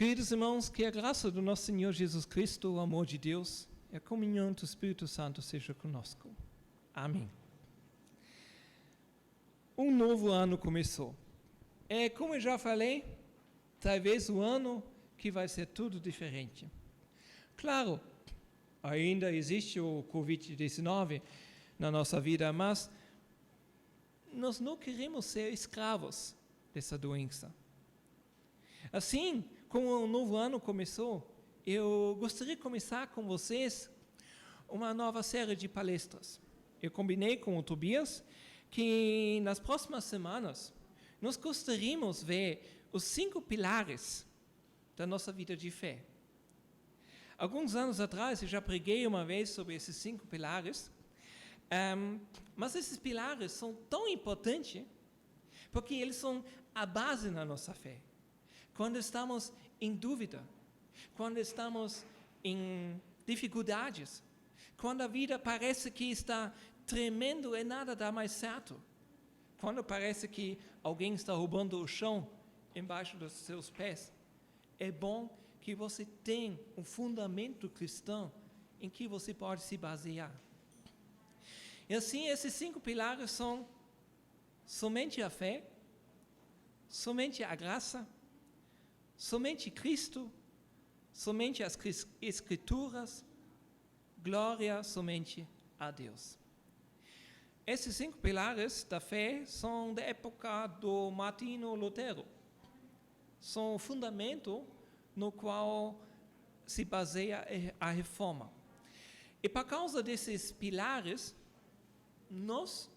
Queridos irmãos, que a graça do nosso Senhor Jesus Cristo, o amor de Deus e a comunhão do Espírito Santo seja conosco. Amém. Um novo ano começou. Como eu já falei, talvez o ano que vai ser tudo diferente. Claro, ainda existe o Covid-19 na nossa vida, mas nós não queremos ser escravos dessa doença. Assim como o novo ano começou, eu gostaria de começar com vocês uma nova série de palestras. Eu combinei com o Tobias que nas próximas semanas nós gostaríamos de ver os 5 pilares da nossa vida de fé. Alguns anos atrás eu já preguei uma vez sobre esses 5 pilares, mas esses pilares são tão importantes porque eles são a base na nossa fé. Quando estamos em dúvida, quando estamos em dificuldades, quando a vida parece que está tremendo e nada dá mais certo, quando parece que alguém está roubando o chão embaixo dos seus pés, é bom que você tenha um fundamento cristão em que você pode se basear. E assim, esses 5 pilares são somente a fé, somente a graça, somente Cristo, somente as Escrituras, glória somente a Deus. Esses 5 pilares da fé são da época do Martinho Lutero. São o fundamento no qual se baseia a reforma. E por causa desses pilares, nós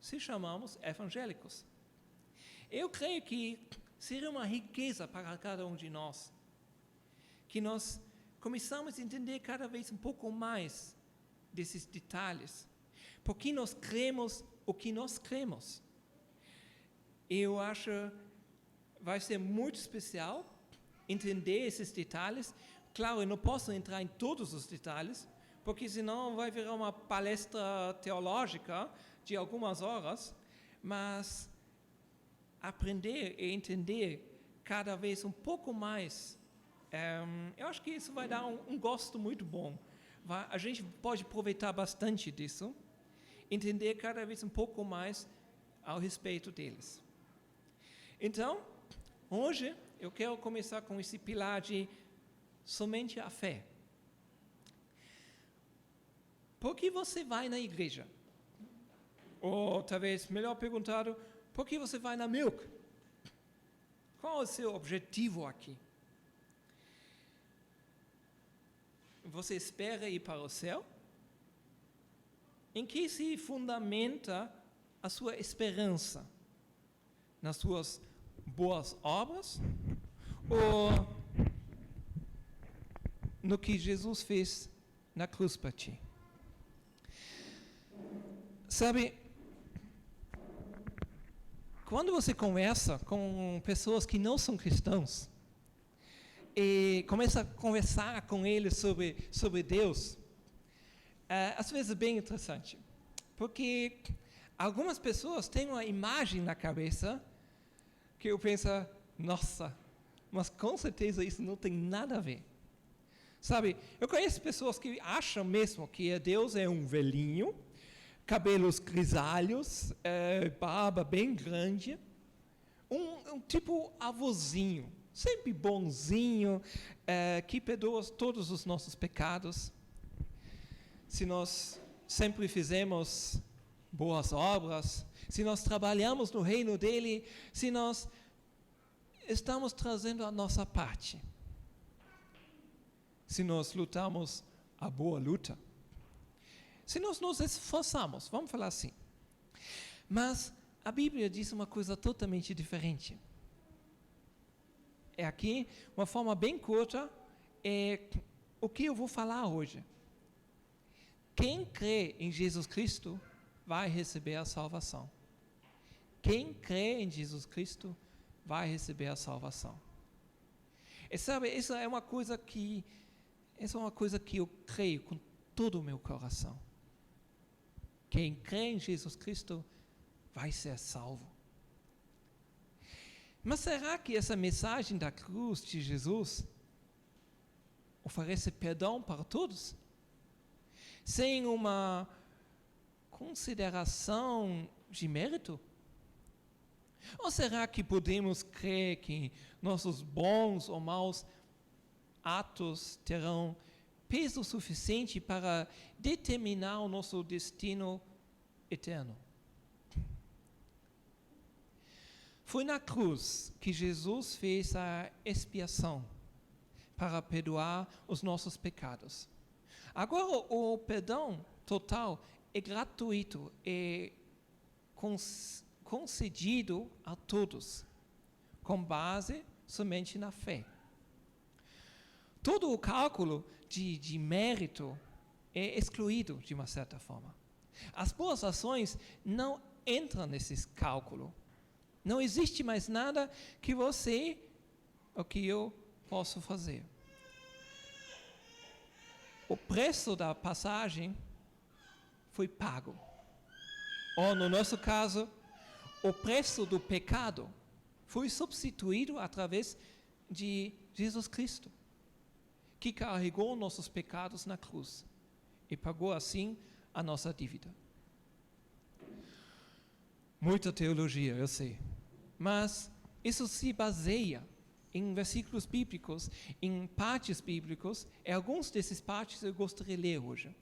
se chamamos evangélicos. Eu creio que seria uma riqueza para cada um de nós, que nós começamos a entender cada vez um pouco mais desses detalhes, porque nós cremos o que nós cremos. Eu acho que vai ser muito especial entender esses detalhes. Claro, eu não posso entrar em todos os detalhes, porque senão vai virar uma palestra teológica de algumas horas, mas aprender e entender cada vez um pouco mais, eu acho que isso vai dar um gosto muito bom. A gente pode aproveitar bastante disso, entender cada vez um pouco mais ao respeito deles. Então, hoje eu quero começar com esse pilar de somente a fé. Por que você vai na igreja? Ou talvez, melhor perguntado, por que você vai na Milk? Qual é o seu objetivo aqui? Você espera ir para o céu? Em que se fundamenta a sua esperança? Nas suas boas obras? Ou no que Jesus fez na cruz para ti? Sabe, quando você conversa com pessoas que não são cristãos e começa a conversar com eles sobre Deus, às vezes é bem interessante, porque algumas pessoas têm uma imagem na cabeça que eu penso, nossa, mas com certeza isso não tem nada a ver. Sabe, eu conheço pessoas que acham mesmo que Deus é um velhinho, cabelos grisalhos, barba bem grande, um tipo avôzinho, sempre bonzinho, que perdoa todos os nossos pecados. Se nós sempre fizemos boas obras, se nós trabalhamos no reino dele, se nós estamos trazendo a nossa parte, se nós lutamos a boa luta, se nós nos esforçamos, vamos falar assim. Mas a Bíblia diz uma coisa totalmente diferente. Aqui, uma forma bem curta, o que eu vou falar hoje. Quem crê em Jesus Cristo vai receber a salvação. Quem crê em Jesus Cristo vai receber a salvação. E sabe, essa é uma coisa que eu creio com todo o meu coração. Quem crê em Jesus Cristo vai ser salvo. Mas será que essa mensagem da cruz de Jesus oferece perdão para todos? Sem uma consideração de mérito? Ou será que podemos crer que nossos bons ou maus atos terão peso suficiente para determinar o nosso destino eterno? Foi na cruz que Jesus fez a expiação para perdoar os nossos pecados. Agora o perdão total é gratuito, é concedido a todos, com base somente na fé. Todo o cálculo de mérito é excluído de uma certa forma. As boas ações não entram nesse cálculo. Não existe mais nada que você ou que eu possa fazer. O preço da passagem foi pago. Ou, no nosso caso, o preço do pecado foi substituído através de Jesus Cristo, que carregou nossos pecados na cruz e pagou assim a nossa dívida. Muita teologia, eu sei. Mas isso se baseia em versículos bíblicos, em partes bíblicas, e alguns desses partes eu gostaria de ler hoje.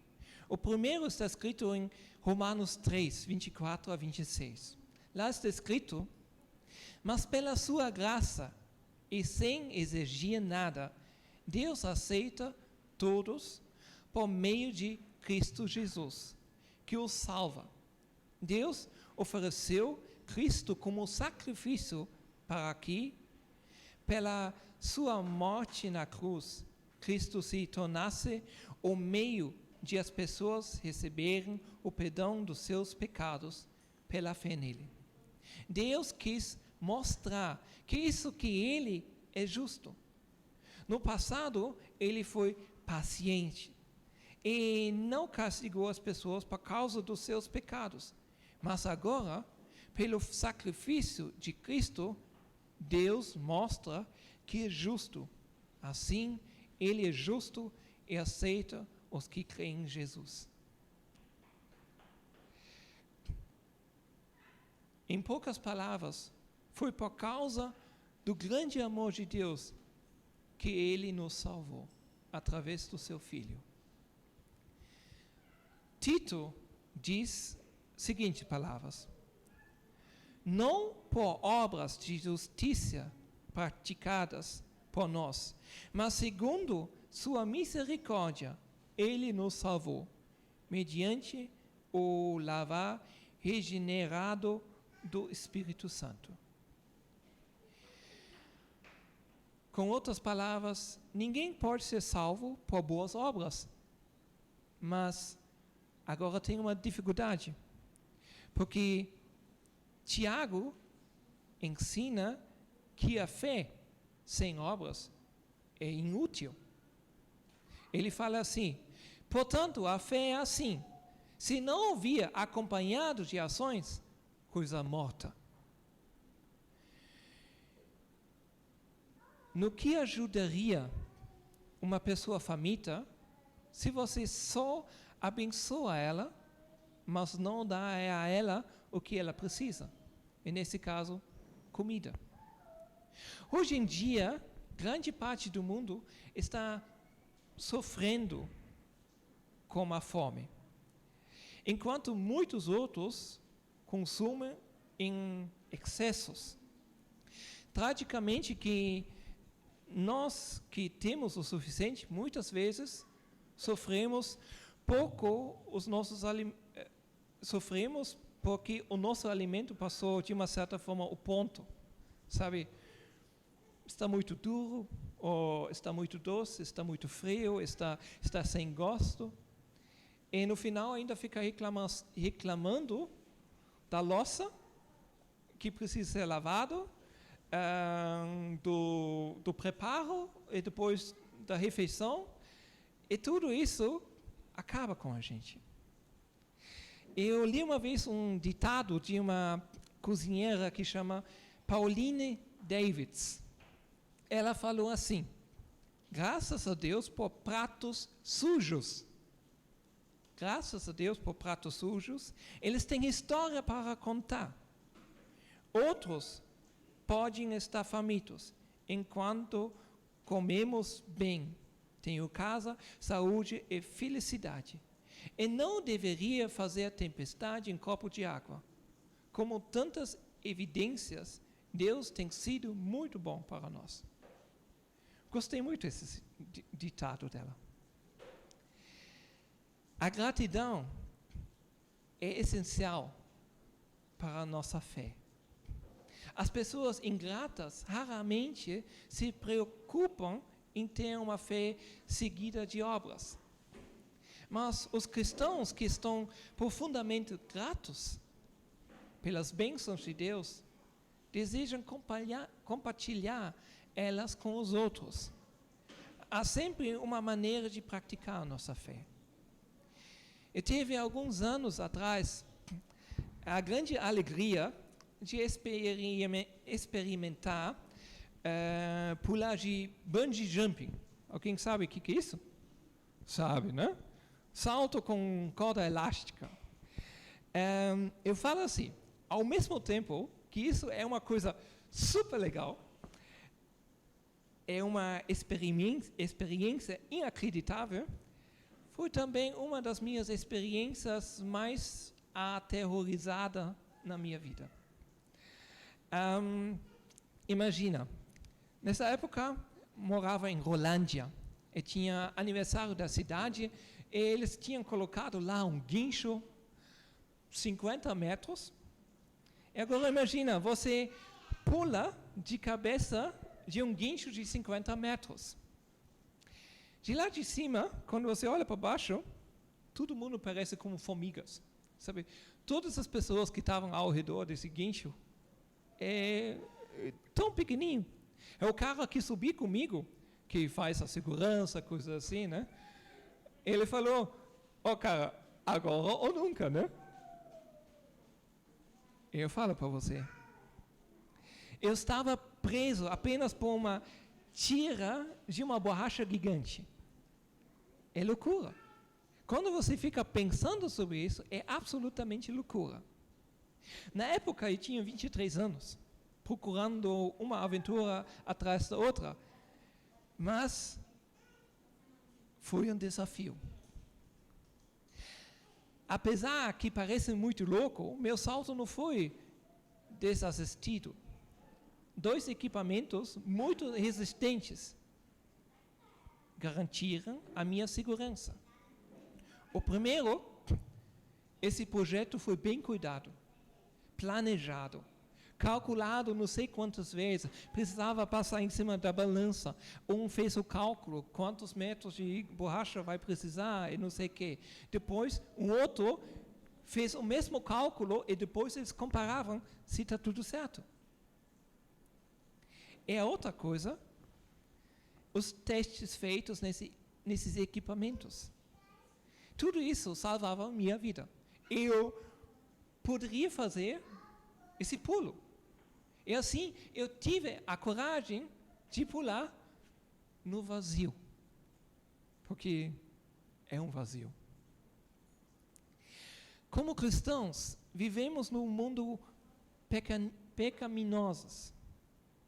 O primeiro está escrito em Romanos 3, 24 a 26. Lá está escrito: mas pela sua graça e sem exigir nada, Deus aceita todos por meio de Cristo Jesus, que os salva. Deus ofereceu Cristo como sacrifício para que, pela sua morte na cruz, Cristo se tornasse o meio de as pessoas receberem o perdão dos seus pecados pela fé nele. Deus quis mostrar que ele é justo. No passado, ele foi paciente e não castigou as pessoas por causa dos seus pecados. Mas agora, pelo sacrifício de Cristo, Deus mostra que é justo. Assim, ele é justo e aceita os que creem em Jesus. Em poucas palavras, foi por causa do grande amor de Deus que ele nos salvou, através do seu Filho. Tito diz seguintes palavras: não por obras de justiça praticadas por nós, mas segundo sua misericórdia, ele nos salvou, mediante o lavar regenerado do Espírito Santo. Com outras palavras, ninguém pode ser salvo por boas obras, mas agora tem uma dificuldade, porque Tiago ensina que a fé sem obras é inútil. Ele fala assim: portanto, a fé é assim, se não vier acompanhado de ações, coisa morta. No que ajudaria uma pessoa faminta se você só abençoa ela, mas não dá a ela o que ela precisa? E nesse caso, comida. Hoje em dia, grande parte do mundo está sofrendo com a fome, enquanto muitos outros consumem em excessos. Tragicamente, que nós que temos o suficiente, muitas vezes sofremos sofremos porque o nosso alimento passou de uma certa forma o ponto, sabe? Está muito duro, ou está muito doce, está muito frio, está sem gosto. E no final ainda fica reclamando da louça que precisa ser lavado, do preparo e depois da refeição. E tudo isso acaba com a gente. Eu li uma vez um ditado de uma cozinheira que chama Pauline Davids. Ela falou assim: graças a Deus por pratos sujos. Graças a Deus por pratos sujos, eles têm história para contar. Outros podem estar famintos, enquanto comemos bem. Tenho casa, saúde e felicidade. E não deveria fazer tempestade em copo de água. Como tantas evidências, Deus tem sido muito bom para nós. Gostei muito desse ditado dela. A gratidão é essencial para a nossa fé. As pessoas ingratas raramente se preocupam em ter uma fé seguida de obras. Mas os cristãos que estão profundamente gratos pelas bênçãos de Deus desejam compartilhar elas com os outros. Há sempre uma maneira de praticar a nossa fé. Eu tive alguns anos atrás a grande alegria de experimentar pular de bungee jumping. Alguém sabe o que é isso? Sabe, né? Salto com corda elástica. Eu falo assim, ao mesmo tempo que isso é uma coisa super legal, é uma experiência inacreditável, foi também uma das minhas experiências mais aterrorizadas na minha vida. Imagina, nessa época morava em Rolândia e tinha aniversário da cidade e eles tinham colocado lá um guincho 50 metros. E agora imagina, você pula de cabeça de um guincho de 50 metros. De lá de cima, quando você olha para baixo, todo mundo parece como formigas. Sabe? Todas as pessoas que estavam ao redor desse guincho é tão pequenininho. É o cara que subiu comigo, que faz a segurança, coisas assim, né? Ele falou, cara, agora ou nunca, né? Eu falo para você. Eu estava preso apenas por uma tira de uma borracha gigante. É loucura. Quando você fica pensando sobre isso, é absolutamente loucura. Na época, eu tinha 23 anos, procurando uma aventura atrás da outra. Mas foi um desafio. Apesar que parece muito louco, meu salto não foi desassistido. 2 equipamentos muito resistentes garantiram a minha segurança. O primeiro, esse projeto foi bem cuidado, planejado, calculado não sei quantas vezes, precisava passar em cima da balança. Um fez o cálculo, quantos metros de borracha vai precisar e não sei o quê. Depois, um outro fez o mesmo cálculo e depois eles comparavam se está tudo certo. E a outra coisa, os testes feitos nesses equipamentos. Tudo isso salvava a minha vida. Eu poderia fazer esse pulo. E assim, eu tive a coragem de pular no vazio. Porque é um vazio. Como cristãos, vivemos num mundo pecaminoso.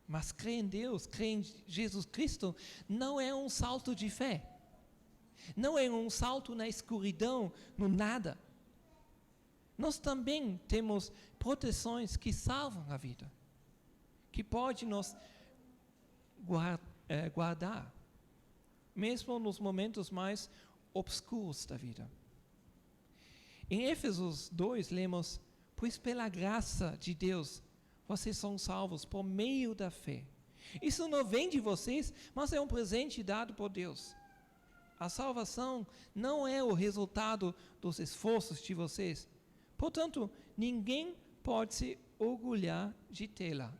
Mas crer em Deus, crer em Jesus Cristo, não é um salto de fé. Não é um salto na escuridão, no nada. Nós também temos proteções que salvam a vida, que podem nos guardar, mesmo nos momentos mais obscuros da vida. Em Éfesos 2, lemos, pois pela graça de Deus, vocês são salvos por meio da fé. Isso não vem de vocês, mas é um presente dado por Deus. A salvação não é o resultado dos esforços de vocês. Portanto, ninguém pode se orgulhar de tê-la.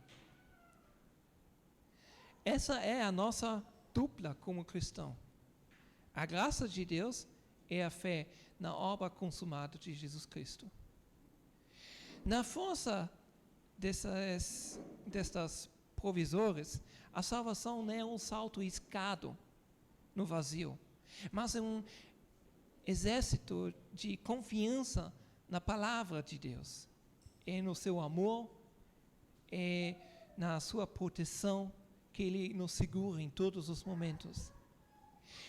Essa é a nossa dupla como cristão. A graça de Deus é a fé na obra consumada de Jesus Cristo. Na força destas provisores, a salvação não é um salto escado no vazio, mas é um exército de confiança na palavra de Deus, e no seu amor, e na sua proteção, que Ele nos segura em todos os momentos.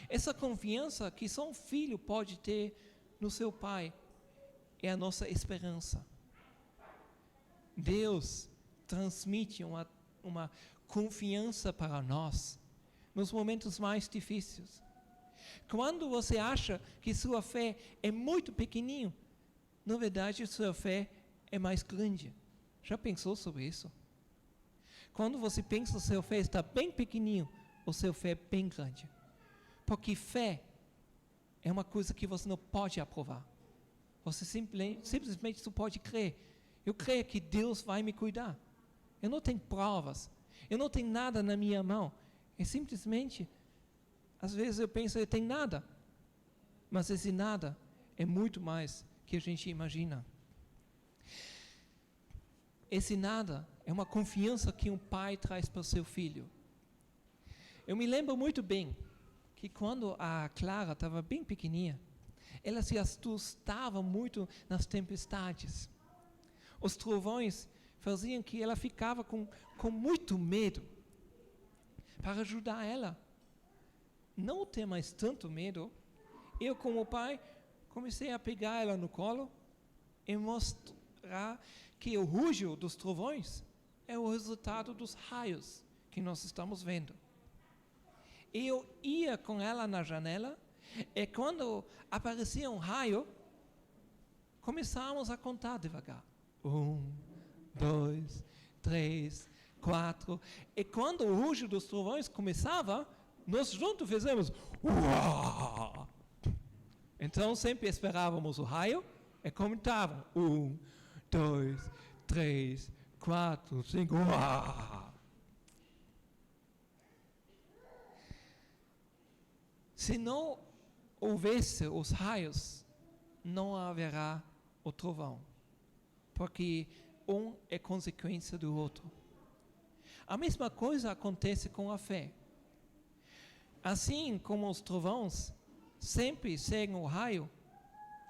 Essa confiança que só um filho pode ter no seu pai é a nossa esperança. Deus transmite uma confiança para nós nos momentos mais difíceis. Quando você acha que sua fé é muito pequenininha, na verdade sua fé é mais grande. Já pensou sobre isso? Quando você pensa que sua fé está bem pequenininho, ou sua fé é bem grande. Porque fé é uma coisa que você não pode aprovar. Você simplesmente só pode crer. Eu creio que Deus vai me cuidar. Eu não tenho provas. Eu não tenho nada na minha mão. É simplesmente, às vezes eu penso, eu tenho nada. Mas esse nada é muito mais que a gente imagina. Esse nada é uma confiança que um pai traz para o seu filho. Eu me lembro muito bem que quando a Clara estava bem pequenininha, ela se assustava muito nas tempestades. Os trovões faziam que ela ficava com muito medo. Para ajudar ela não ter mais tanto medo, eu, como pai, comecei a pegar ela no colo e mostrar que o rugido dos trovões é o resultado dos raios que nós estamos vendo. Eu ia com ela na janela e quando aparecia um raio, começávamos a contar devagar. 1, 2, 3, 4. E quando o rugido dos trovões começava, nós juntos fizemos uau! Então sempre esperávamos o raio e contávamos 1, 2, 3, 4, 5, uau! Se não houvesse os raios, não haverá o trovão, porque um é consequência do outro. A mesma coisa acontece com a fé. Assim como os trovões sempre seguem o raio,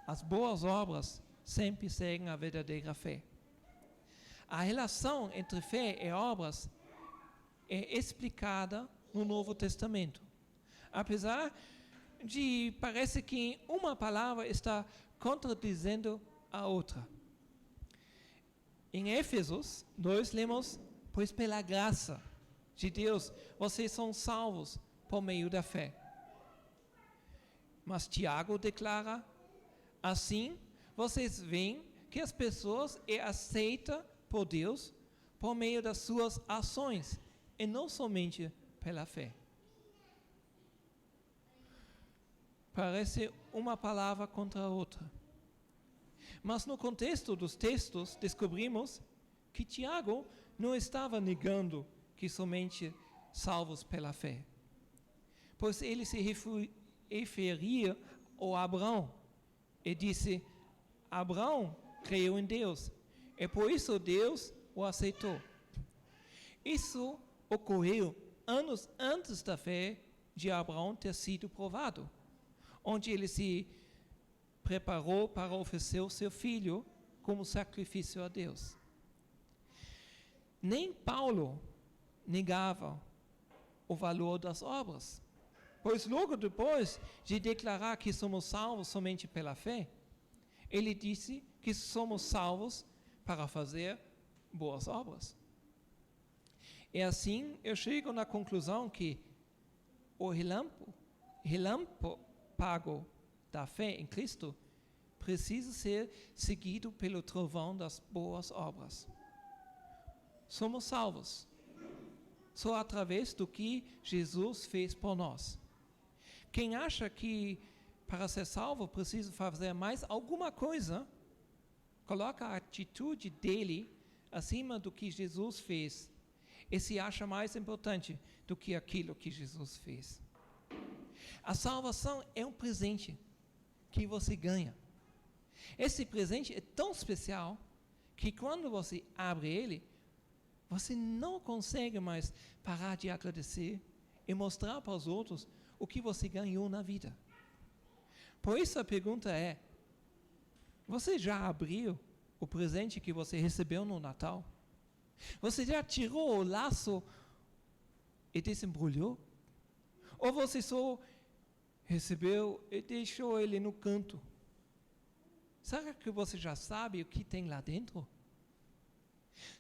as boas obras sempre seguem a verdadeira fé. A relação entre fé e obras é explicada no Novo Testamento. Apesar de parece que uma palavra está contradizendo a outra. Em Éfesos, nós lemos, pois pela graça de Deus, vocês são salvos por meio da fé. Mas Tiago declara, assim, vocês veem que as pessoas é aceitam por Deus por meio das suas ações, e não somente pela fé. Parece uma palavra contra a outra. Mas no contexto dos textos, descobrimos que Tiago não estava negando que somente salvos pela fé. Pois ele se referia ao Abraão e disse, Abraão creu em Deus, e por isso Deus o aceitou. Isso ocorreu anos antes da fé de Abraão ter sido provado, onde ele se preparou para oferecer o seu filho como sacrifício a Deus. Nem Paulo negava o valor das obras, pois logo depois de declarar que somos salvos somente pela fé, ele disse que somos salvos para fazer boas obras. E assim eu chego na conclusão que o relâmpago da fé em Cristo precisa ser seguido pelo trovão das boas obras. Somos salvos só através do que Jesus fez por nós. Quem acha que para ser salvo precisa fazer mais alguma coisa, coloca a atitude dele acima do que Jesus fez e se acha mais importante do que aquilo que Jesus fez. A salvação é um presente que você ganha. Esse presente é tão especial que quando você abre ele, você não consegue mais parar de agradecer e mostrar para os outros o que você ganhou na vida. Por isso a pergunta é, você já abriu o presente que você recebeu no Natal? Você já tirou o laço e desembrulhou? Ou você só recebeu e deixou ele no canto? Será que você já sabe o que tem lá dentro?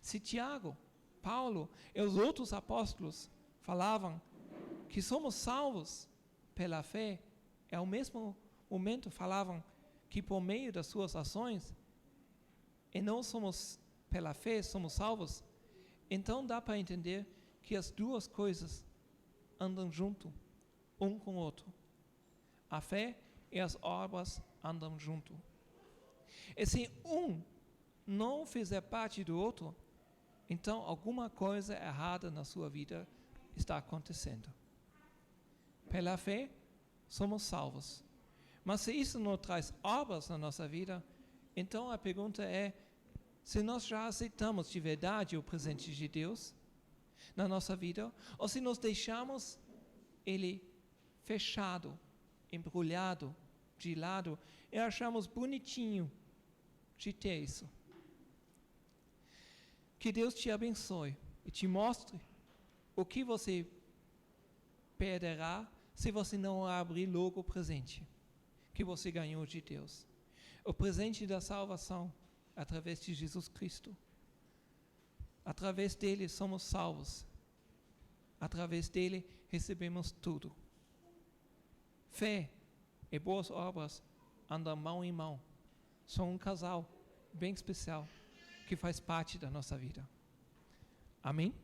Se Tiago, Paulo e os outros apóstolos falavam que somos salvos pela fé, e ao mesmo momento falavam que por meio das suas ações, e não somos pela fé, somos salvos, então dá para entender que as duas coisas andam junto, um com o outro. A fé e as obras andam junto. E se um não fizer parte do outro, então alguma coisa errada na sua vida está acontecendo. Pela fé, somos salvos. Mas se isso não traz obras na nossa vida, então a pergunta é, se nós já aceitamos de verdade o presente de Deus na nossa vida, ou se nós deixamos ele fechado, embrulhado, de lado, e achamos bonitinho de ter isso. Que Deus te abençoe e te mostre o que você perderá se você não abrir logo o presente que você ganhou de Deus. O presente da salvação através de Jesus Cristo. Através dele somos salvos. Através dele recebemos tudo. Fé e boas obras andam mão em mão. São um casal bem especial que faz parte da nossa vida. Amém?